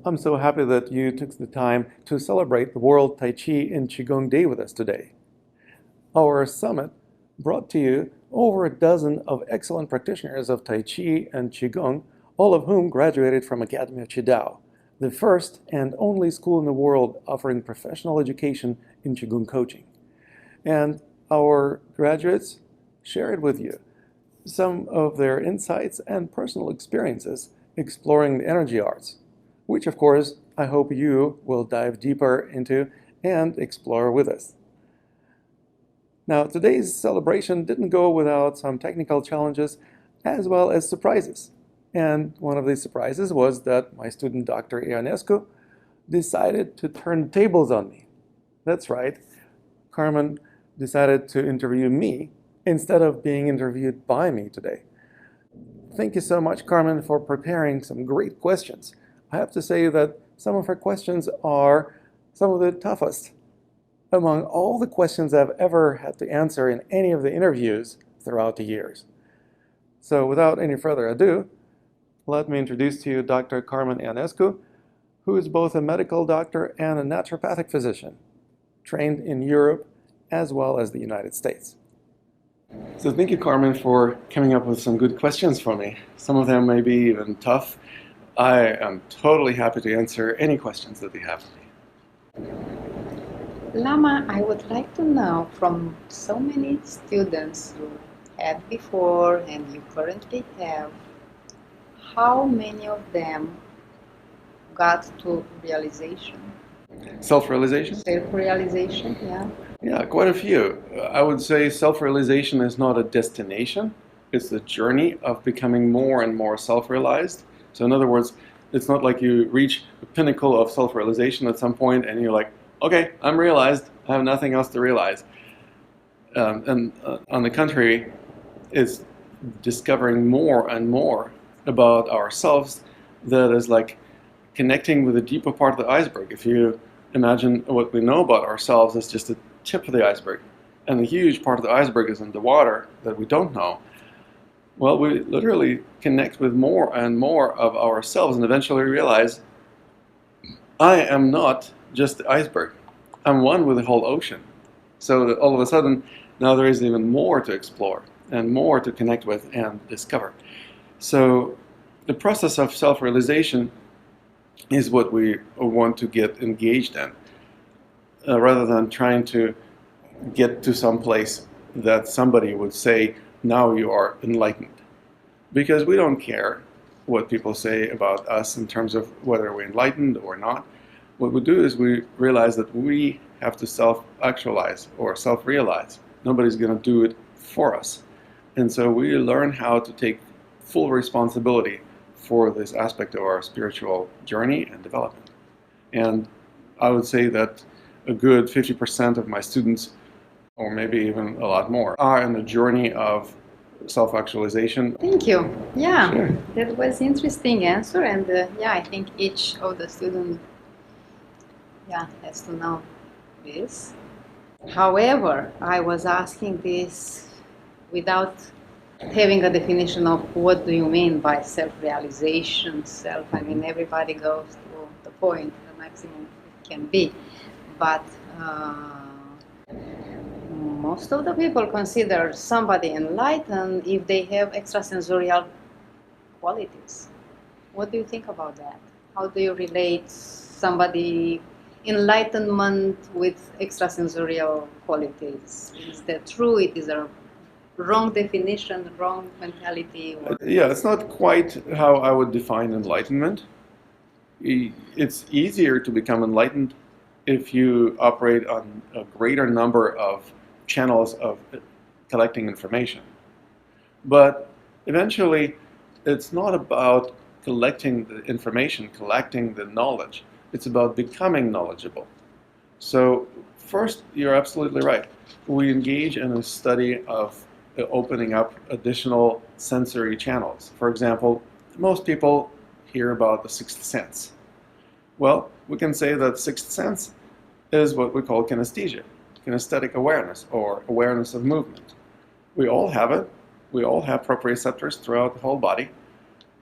I'm so happy that you took the time to celebrate the World Tai Chi and Qigong Day with us today. Our summit brought to you over a dozen of excellent practitioners of Tai Chi and Qigong, all of whom graduated from Academy of Qidao, the first and only school in the world offering professional education in Qigong coaching. And our graduates shared with you some of their insights and personal experiences exploring the energy arts, which of course I hope you will dive deeper into and explore with us. Now, today's celebration didn't go without some technical challenges as well as surprises. And one of these surprises was that my student, Dr. Ionescu, decided to turn tables on me. That's right, Carmen decided to interview me instead of being interviewed by me today. Thank you so much, Carmen, for preparing some great questions. I have to say that some of her questions are some of the toughest among all the questions I've ever had to answer in any of the interviews throughout the years. So without any further ado, let me introduce to you Dr. Carmen Ionescu, who is both a medical doctor and a naturopathic physician, trained in Europe as well as the United States. So thank you, Carmen, for coming up with some good questions for me. Some of them may be even tough. I am totally happy to answer any questions that you have for me. Lama, I would like to know from so many students you had before and you currently have, how many of them got to realization? Self-realization? Self-realization, yeah. Yeah, quite a few. I would say self-realization is not a destination. It's the journey of becoming more and more self-realized. So in other words, it's not like you reach the pinnacle of self-realization at some point and you're like, okay, I'm realized, I have nothing else to realize. And on the contrary, it's discovering more and more about ourselves that is like connecting with the deeper part of the iceberg. If you imagine what we know about ourselves as just the tip of the iceberg, and the huge part of the iceberg is in the water that we don't know, well, we literally connect with more and more of ourselves and eventually realize, I am not just the iceberg. I'm one with the whole ocean. So that all of a sudden, now there is even more to explore and more to connect with and discover. So the process of self-realization is what we want to get engaged in, rather than trying to get to some place that somebody would say, now you are enlightened. Because we don't care what people say about us in terms of whether we're enlightened or not. What we do is we realize that we have to self-actualize or self-realize. Nobody's going to do it for us. And so we learn how to take full responsibility for this aspect of our spiritual journey and development. And I would say that a good 50% of my students, or maybe even a lot more, are on a journey of self-actualization. Thank you. Yeah, Sure. that was interesting answer, and yeah, I think each of the students, has to know this. However, I was asking this without having a definition of what do you mean by self-realization, I mean, everybody goes to the point, the maximum it can be, but most of the people consider somebody enlightened if they have extrasensorial qualities. What do you think about that? How do you relate somebody enlightenment with extrasensorial qualities? Is that true? It is a wrong definition, wrong mentality? Yeah, it's not quite how I would define enlightenment. It's easier to become enlightened if you operate on a greater number of channels of collecting information. But eventually, it's not about collecting the information, collecting the knowledge. It's about becoming knowledgeable. So first, you're absolutely right. We engage in a study of opening up additional sensory channels. For example, most people hear about the sixth sense. Well, we can say that sixth sense is what we call kinesthesia, kinesthetic awareness, or awareness of movement. We all have it. We all have proprioceptors throughout the whole body,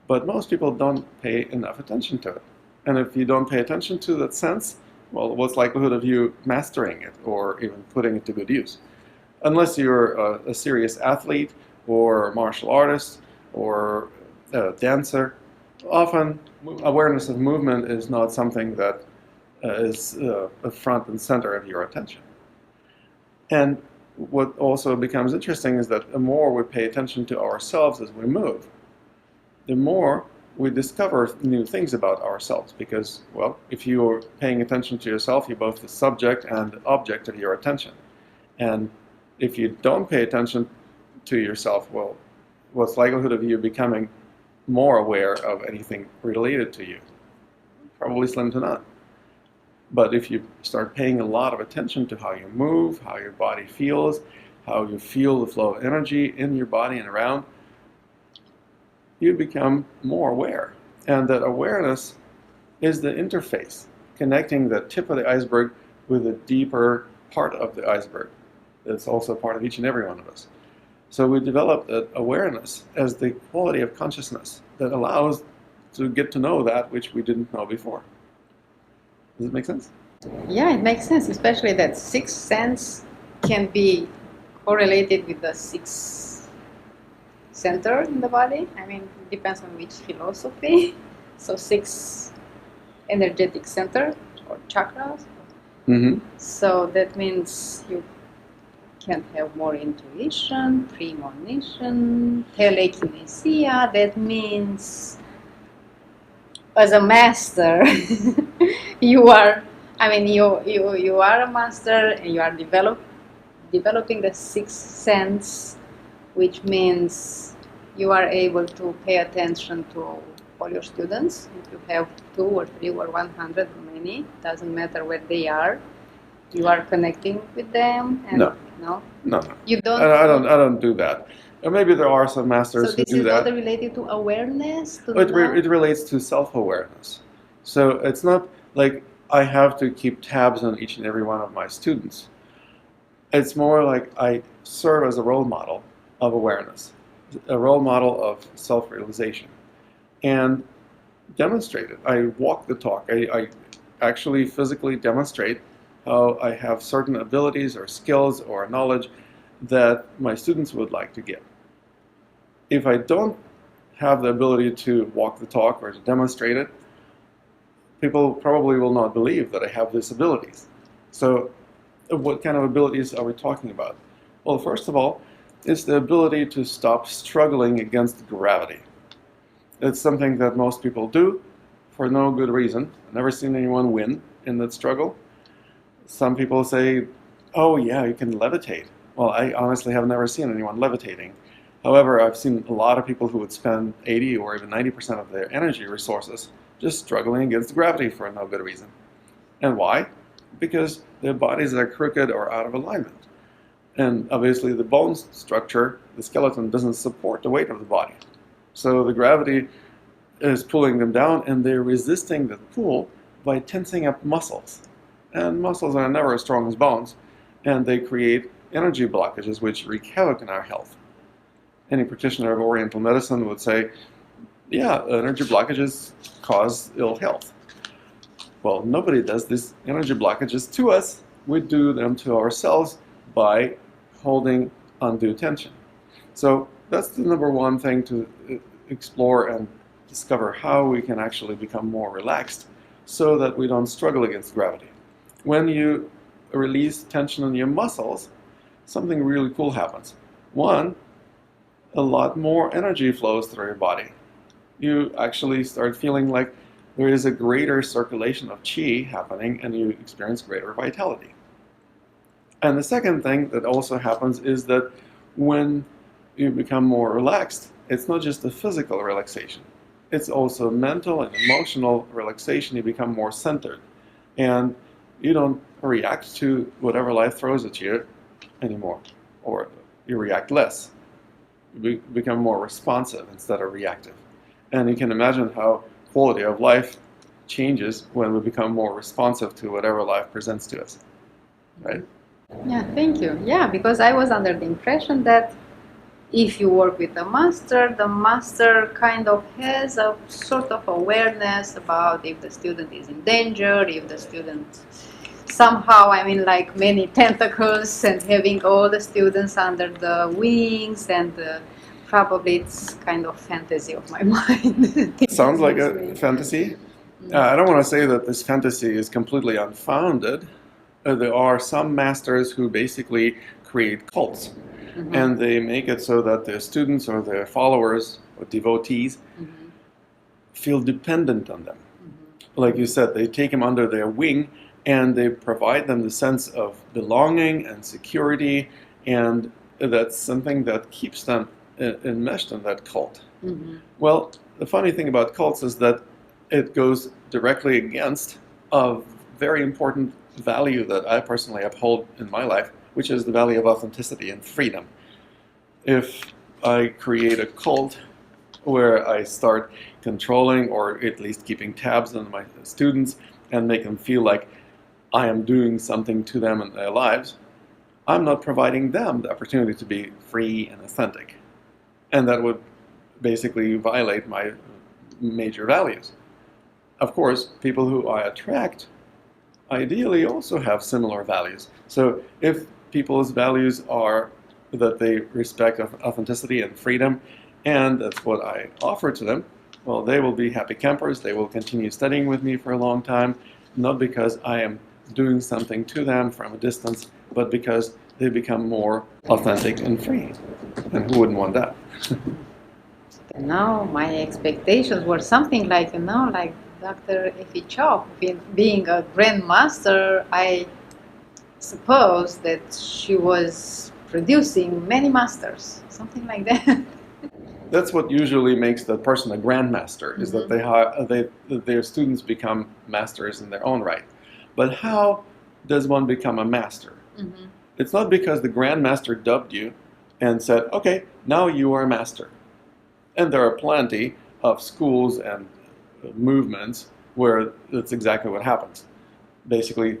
but most people don't pay enough attention to it. And if you don't pay attention to that sense, well, what's the likelihood of you mastering it or even putting it to good use? Unless you're a serious athlete or martial artist or a dancer, often awareness of movement is not something that is the front and center of your attention. And what also becomes interesting is that the more we pay attention to ourselves as we move, the more we discover new things about ourselves. Because, well, if you're paying attention to yourself, you're both the subject and the object of your attention. And if you don't pay attention to yourself, well, what's the likelihood of you becoming more aware of anything related to you? Probably slim to none. But if you start paying a lot of attention to how you move, how your body feels, how you feel the flow of energy in your body and around, you become more aware. And that awareness is the interface connecting the tip of the iceberg with the deeper part of the iceberg. That's also part of each and every one of us. So we developed that awareness as the quality of consciousness that allows to get to know that which we didn't know before. Does it make sense? Yeah, it makes sense, especially that sixth sense can be correlated with the sixth center in the body. I mean, it depends on which philosophy. So six energetic center or chakras. Mm-hmm. So that means you can have more intuition, premonition, telekinesia. That means as a master, you are a master and you are developing the sixth sense, which means you are able to pay attention to all your students. If you have 2 or 3 or 100, many, doesn't matter where they are, you are connecting with them. And No. You don't. I don't do that. Or maybe there are some masters So who this do is that. not related to awareness. It relates to self-awareness. So it's not like I have to keep tabs on each and every one of my students. It's more like I serve as a role model of awareness, a role model of self-realization, and demonstrate it. I walk the talk. I actually physically demonstrate how I have certain abilities or skills or knowledge that my students would like to get. If I don't have the ability to walk the talk or to demonstrate it, people probably will not believe that I have these abilities. So what kind of abilities are we talking about? Well, first of all, it's the ability to stop struggling against gravity. It's something that most people do for no good reason. I've never seen anyone win in that struggle. Some people say, oh yeah, you can levitate. Well, I honestly have never seen anyone levitating. However, I've seen a lot of people who would spend 80 or even 90% of their energy resources just struggling against gravity for no good reason. And why? Because their bodies are crooked or out of alignment. And obviously the bone structure, the skeleton, doesn't support the weight of the body. So the gravity is pulling them down, and they're resisting the pull by tensing up muscles. And muscles are never as strong as bones, and they create energy blockages which wreak havoc in our health. Any practitioner of Oriental medicine would say, yeah, energy blockages cause ill health. Well, nobody does these energy blockages to us. We do them to ourselves by holding undue tension. So that's the number one thing to explore and discover, how we can actually become more relaxed so that we don't struggle against gravity. When you release tension in your muscles, something really cool happens. One, a lot more energy flows through your body. You actually start feeling like there is a greater circulation of qi happening, and you experience greater vitality. And the second thing that also happens is that when you become more relaxed, it's not just a physical relaxation. It's also mental and emotional relaxation. You become more centered. And you don't react to whatever life throws at you anymore, or you react less. You become more responsive instead of reactive. And you can imagine how quality of life changes when we become more responsive to whatever life presents to us, right? Yeah, thank you. Yeah, because I was under the impression that if you work with the master kind of has a sort of awareness about if the student is in danger, if the student somehow, I mean, like many tentacles and having all the students under the wings, and probably it's kind of fantasy of my mind. Sounds like a fantasy. I don't want to say that this fantasy is completely unfounded. There are some masters who basically create cults, and they make it so that their students or their followers or devotees feel dependent on them. Like you said, they take them under their wing and they provide them the sense of belonging and security, and that's something that keeps them enmeshed in that cult. Well, the funny thing about cults is that it goes directly against a very important value that I personally uphold in my life, which is the value of authenticity and freedom. If I create a cult where I start controlling or at least keeping tabs on my students and make them feel like I am doing something to them in their lives, I'm not providing them the opportunity to be free and authentic. And that would basically violate my major values. Of course, people who I attract ideally also have similar values. So if people's values are that they respect authenticity and freedom, and that's what I offer to them, well, they will be happy campers. They will continue studying with me for a long time, not because I am doing something to them from a distance, but because they become more authentic and free. And who wouldn't want that? Now my expectations were something like, like Dr. Effie Chop, being a grandmaster. I suppose that she was producing many masters, something like that. That's what usually makes the person a grandmaster, is that their students become masters in their own right. But how does one become a master? It's not because the grandmaster dubbed you and said, okay, now you are a master. And there are plenty of schools and movements where that's exactly what happens. Basically,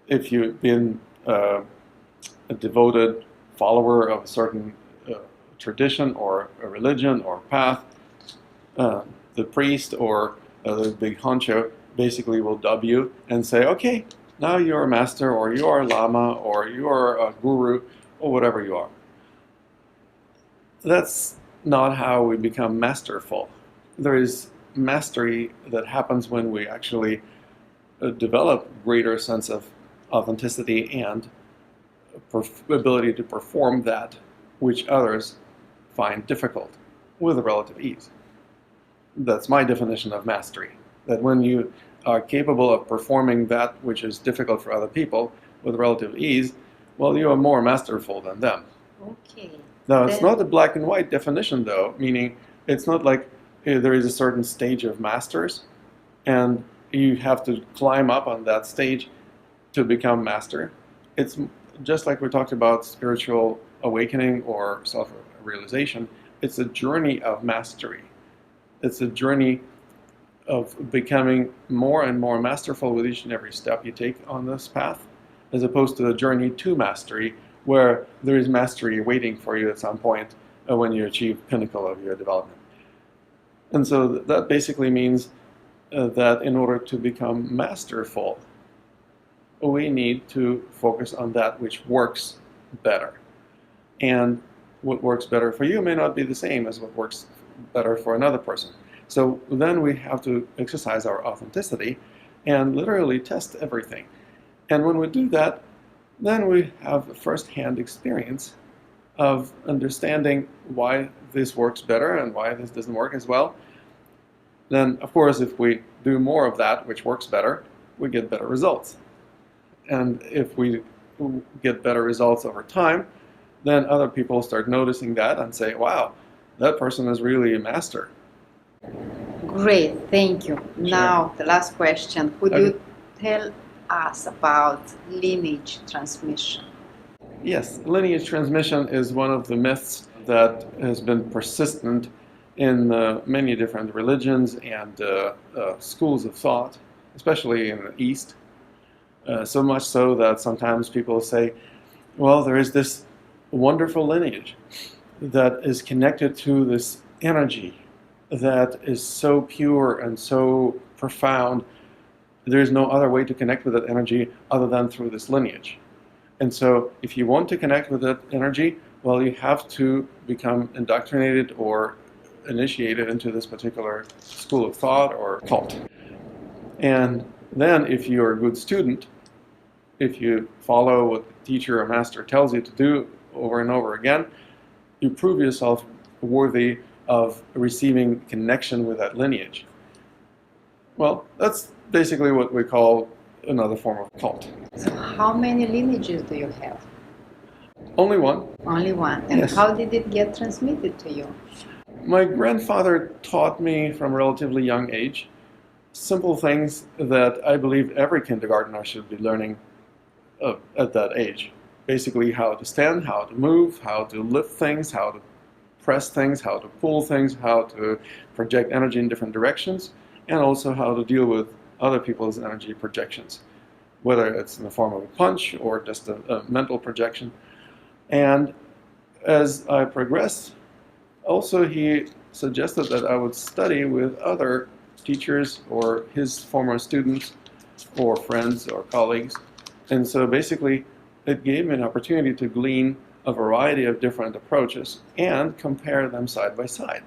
if you've been a devoted follower of a certain tradition or a religion or path, the priest or the big honcho basically will dub you and say, okay, now you're a master, or you're a lama, or you're a guru, or whatever you are. That's not how we become masterful. There is mastery that happens when we actually develop greater sense of authenticity and ability to perform that which others find difficult with a relative ease. That's my definition of mastery. That when you are capable of performing that which is difficult for other people with relative ease, well, you are more masterful than them. Okay. Now, it's not a black and white definition, though, meaning it's not like there is a certain stage of masters and you have to climb up on that stage to become master. It's just like we talked about spiritual awakening or self-realization. It's a journey of mastery. It's a journey of becoming more and more masterful with each and every step you take on this path, as opposed to a journey to mastery where there is mastery waiting for you at some point when you achieve pinnacle of your development. And so that basically means that in order to become masterful, we need to focus on that which works better. And what works better for you may not be the same as what works better for another person. So then we have to exercise our authenticity and literally test everything. And when we do that, then we have a first-hand experience of understanding why this works better and why this doesn't work as well. Then, of course, if we do more of that which works better, we get better results. And if we get better results over time, then other people start noticing that and say, wow, that person is really a master. Great, thank you. Sure. Now, the last question. Could you tell us about lineage transmission? Yes, lineage transmission is one of the myths that has been persistent in many different religions and schools of thought, especially in the East. So much so that sometimes people say, well, there is this wonderful lineage, that is connected to this energy that is so pure and so profound. There's no other way to connect with that energy other than through this lineage. And so if you want to connect with that energy, well, you have to become indoctrinated or initiated into this particular school of thought or cult. And then if you're a good student, if you follow what the teacher or master tells you to do over and over again, you prove yourself worthy of receiving connection with that lineage. Well, that's basically what we call another form of cult. So how many lineages do you have? Only one. Only one. And Yes. how did it get transmitted to you? My grandfather taught me from a relatively young age simple things that I believe every kindergartner should be learning at that age. Basically how to stand, how to move, how to lift things, how to press things, how to pull things, how to project energy in different directions, and also how to deal with other people's energy projections, whether it's in the form of a punch or just a mental projection. And as I progressed, also he suggested that I would study with other teachers or his former students or friends or colleagues. And so basically it gave me an opportunity to glean a variety of different approaches and compare them side by side.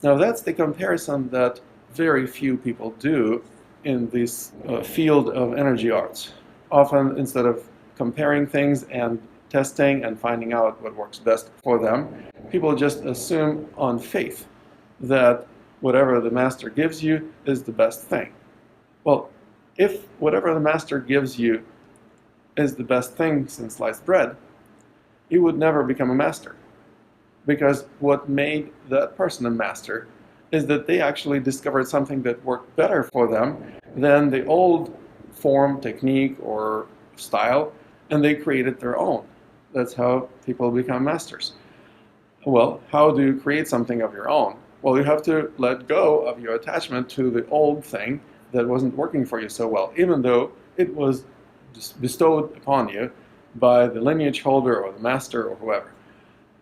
Now that's the comparison that very few people do in this field of energy arts. Often instead of comparing things and testing and finding out what works best for them, people just assume on faith that whatever the master gives you is the best thing. Well, if whatever the master gives you is the best thing since sliced bread, you would never become a master. Because what made that person a master is that they actually discovered something that worked better for them than the old form, technique, or style, and they created their own. That's how people become masters. Well, how do you create something of your own? Well, you have to let go of your attachment to the old thing that wasn't working for you so well, even though it was bestowed upon you by the lineage holder or the master or whoever.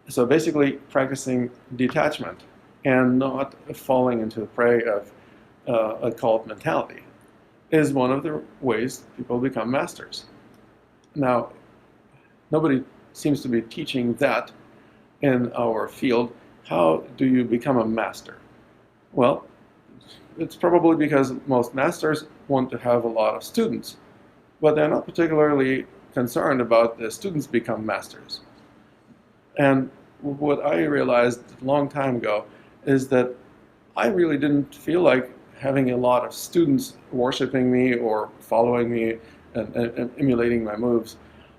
So basically practicing detachment and not falling into the prey of a cult mentality is one of the ways people become masters. Now, nobody seems to be teaching that in our field. How do you become a master? Well, it's probably because most masters want to have a lot of students, but they're not particularly concerned about the students become masters. And what I realized a long time ago is that I really didn't feel like having a lot of students worshiping me or following me and emulating my moves,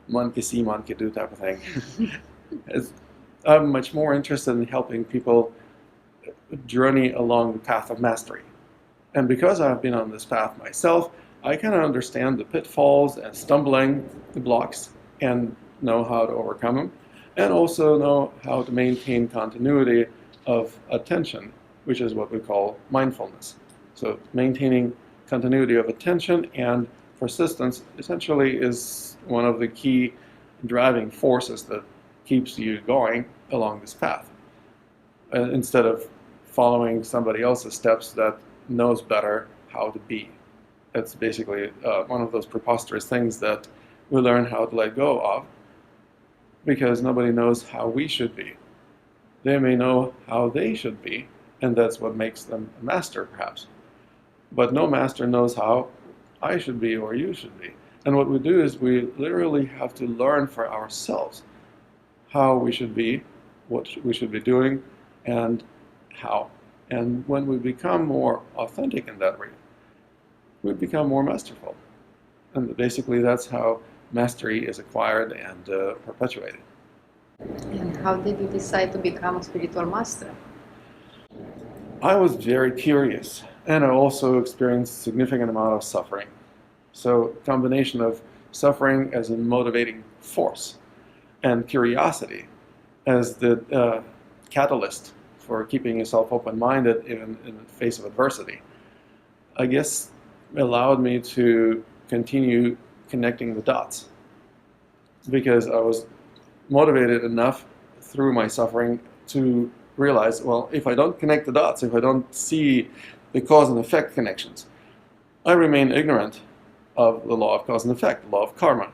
man ke see, man ke do type of thing. I'm much more interested in helping people journey along the path of mastery. And because I've been on this path myself, I kind of understand the pitfalls and stumbling blocks and know how to overcome them, and also know how to maintain continuity of attention, which is what we call mindfulness. So maintaining continuity of attention and persistence essentially is one of the key driving forces that keeps you going along this path, instead of following somebody else's steps that knows better how to be. It's basically one of those preposterous things that we learn how to let go of because nobody knows how we should be. They may know how they should be, and that's what makes them a master, perhaps. But no master knows how I should be or you should be. And what we do is we literally have to learn for ourselves how we should be, what we should be doing, and how. And when we become more authentic in that way, we become more masterful. And basically that's how mastery is acquired and perpetuated. And how did you decide to become a spiritual master? I was very curious, and I also experienced a significant amount of suffering. So a combination of suffering as a motivating force and curiosity as the catalyst for keeping yourself open-minded even in the face of adversity, I guess allowed me to continue connecting the dots, because I was motivated enough through my suffering to realize, well, if I don't connect the dots, if I don't see the cause and effect connections, I remain ignorant of the law of cause and effect, the law of karma.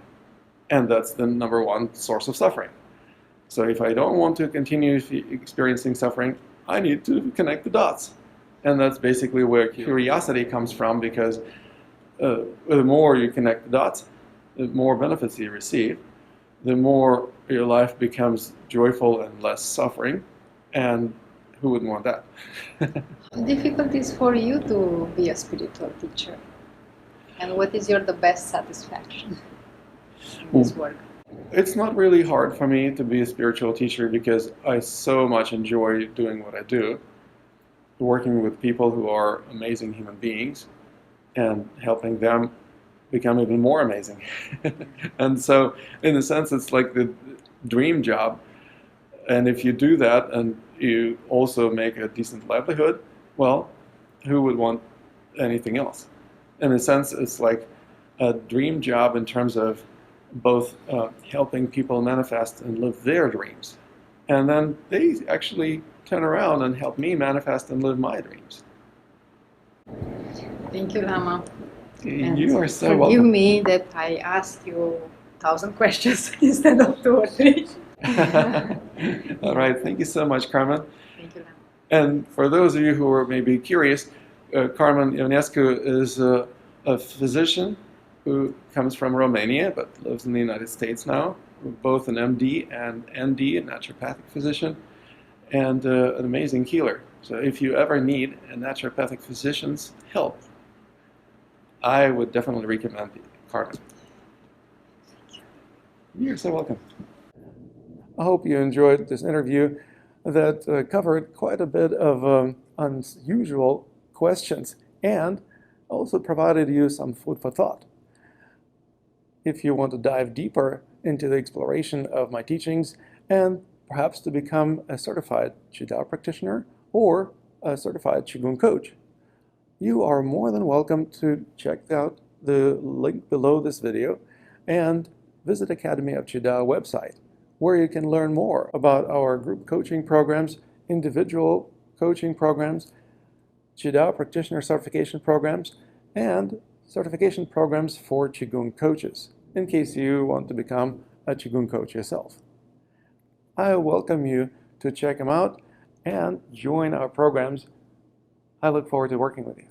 And that's the number one source of suffering. So if I don't want to continue experiencing suffering, I need to connect the dots. And that's basically where curiosity comes from, because the more you connect the dots, the more benefits you receive, the more your life becomes joyful and less suffering. And who wouldn't want that? How difficult it is for you to be a spiritual teacher? And what is the best satisfaction in this work? It's not really hard for me to be a spiritual teacher because I so much enjoy doing what I do, working with people who are amazing human beings and helping them become even more amazing. And so, in a sense, it's like the dream job. And if you do that and you also make a decent livelihood, well, who would want anything else? In a sense, it's like a dream job in terms of both helping people manifest and live their dreams. And then they actually turn around and help me manifest and live my dreams. Thank you, Lama. You are so forgive welcome. me that I asked you 1,000 questions instead of 2 or 3. All right, thank you so much, Carmen. Thank you, Lama. And for those of you who are maybe curious, Carmen Ionescu is a physician who comes from Romania but lives in the United States now, both an MD and ND, a naturopathic physician, and an amazing healer. So if you ever need a naturopathic physician's help, I would definitely recommend Carmen. You're so welcome. I hope you enjoyed this interview that covered quite a bit of unusual questions and also provided you some food for thought. If you want to dive deeper into the exploration of my teachings and perhaps to become a certified Qigong practitioner or a certified Qigong coach, you are more than welcome to check out the link below this video and visit Academy of Qigong website, where you can learn more about our group coaching programs, individual coaching programs, Qigong practitioner certification programs, and certification programs for Qigong coaches, in case you want to become a Qigong coach yourself. I welcome you to check them out and join our programs. I look forward to working with you.